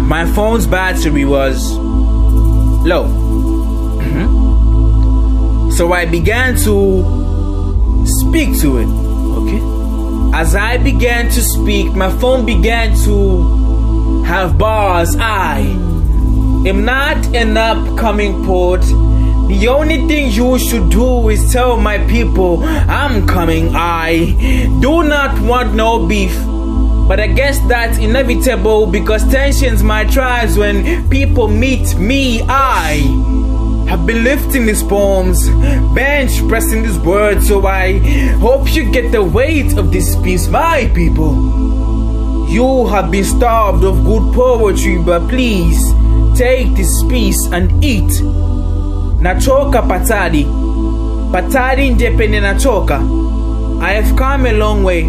my phone's battery was low. So I began to speak to it. Okay. As I began to speak, my phone began to have bars. I am not an upcoming poet. The only thing you should do is tell my people I'm coming. I do not want no beef. But I guess that's inevitable because tensions might rise when people meet me. I have been lifting these poems, bench pressing these words, so I hope you get the weight of this piece, my people. You have been starved of good poetry, but please take this piece and eat. Nachoka patadi, patadi ndepende nachoka. I have come a long way.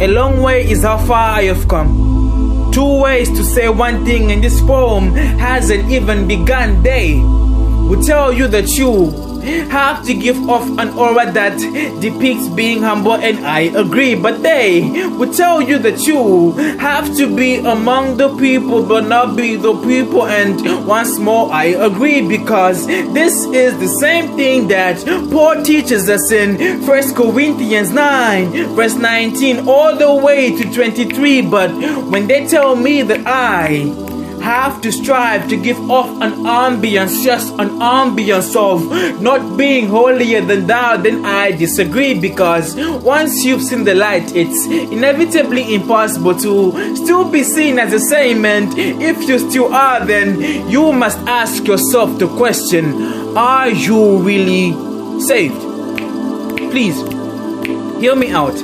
A long way is how far I have come. 2 ways to say one thing, and this poem hasn't even begun. They will tell you that you have to give off an aura that depicts being humble, and I agree. But they will tell you that you have to be among the people but not be the people, and once more I agree, because this is the same thing that Paul teaches us in 1 Corinthians 9 verse 19 all the way to 23. But when they tell me that I have to strive to give off an ambience, just an ambience of not being holier than thou, then I disagree, because once you've seen the light, it's inevitably impossible to still be seen as the same. And if you still are, then you must ask yourself the question, are you really saved? Please, hear me out.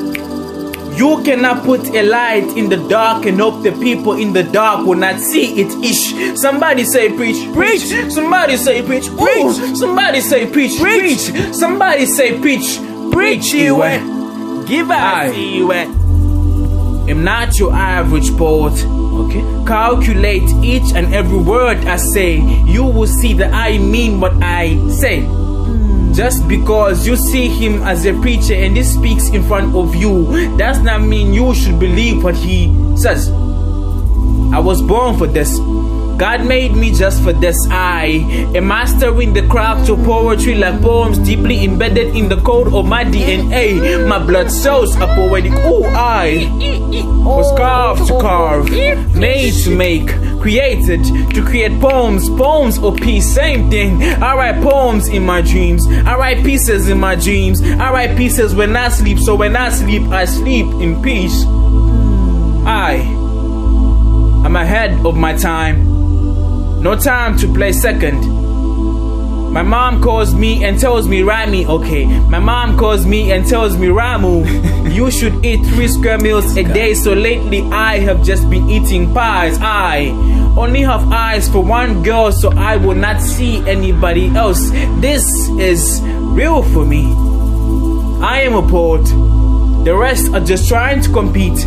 You cannot put a light in the dark and hope the people in the dark will not see it. Ish. Somebody say preach, preach. Somebody say preach, preach. Somebody say preach, preach. Somebody say preach, preach. Give us. I'm not your average poet. Okay. Calculate each and every word I say. You will see that I mean what I say. Just because you see him as a preacher and he speaks in front of you does not mean you should believe what he says. I was born for this. God made me just for this. I am mastering the craft of poetry like poems deeply embedded in the code of my DNA. My blood cells are poetic. Ooh, I was carved to carve, made to make, created to create poems. Poems or peace, same thing. I write poems in my dreams. I write pieces in my dreams. I write pieces when I sleep. So when I sleep in peace. I am ahead of my time. No time to play second. My mom calls me and tells me Rammy, okay. My mom calls me and tells me Ramu, you should eat 3 square meals a day. So lately I have just been eating pies. I only have eyes for one girl, so I will not see anybody else. This is real for me. I am a poet. The rest are just trying to compete.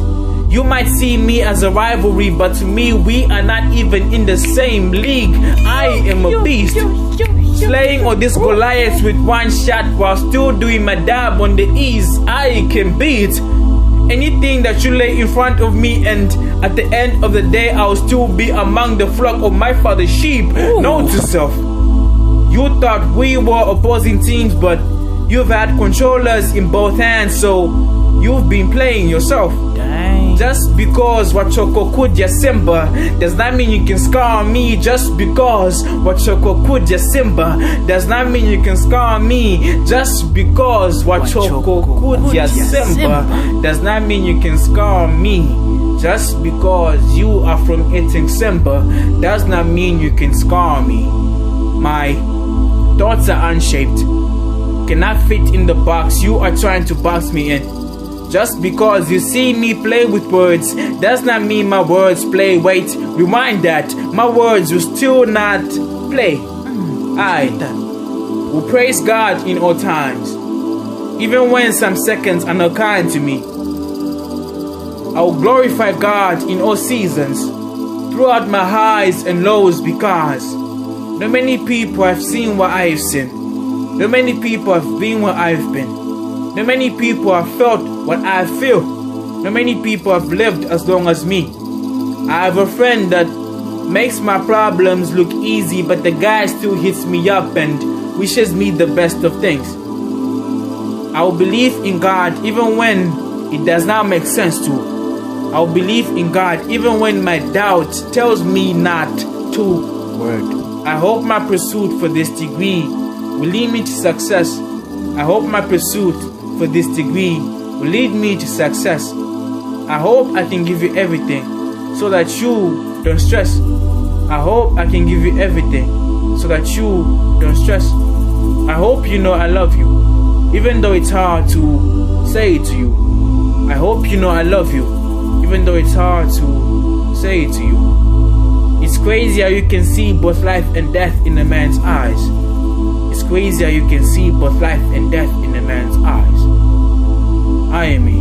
You might see me as a rivalry, but to me, we are not even in the same league. I am a beast, slaying all these Goliaths with one shot while still doing my dab on the ease. I can beat anything that you lay in front of me, and at the end of the day, I'll still be among the flock of my father's sheep. Note to self, you thought we were opposing teams, but you've had controllers in both hands, so you've been playing yourself. Just because Wachoko Kuja Simba does not mean you can scar me. Just because Wachoko Kuja Simba does not mean you can scar me. Just because Wachoko Kuja Simba does not mean you can scar me. Just because you are from eating Simba does not mean you can scar me. My thoughts are unshaped, cannot fit in the box you are trying to box me in. Just because you see me play with words does not mean my words play. Wait, rewind that. My words will still not play. I will praise God in all times, even when some seconds are not kind to me. I will glorify God in all seasons, throughout my highs and lows, because no many people have seen what I have seen. No many people have been where I have been. No many people have felt what I feel. No many people have lived as long as me. I have a friend that makes my problems look easy, but the guy still hits me up and wishes me the best of things. I will believe in God even when it does not make sense to. I will believe in God even when my doubt tells me not to. Word. I hope my pursuit for this degree will lead me to success. I hope my pursuit for this degree will lead me to success. I hope I can give you everything so that you don't stress. I hope I can give you everything so that you don't stress. I hope you know I love you, even though it's hard to say it to you. I hope you know I love you, even though it's hard to say it to you. It's crazy how you can see both life and death in a man's eyes. It's crazy how you can see both life and death in a man's eyes. I.A.M.E.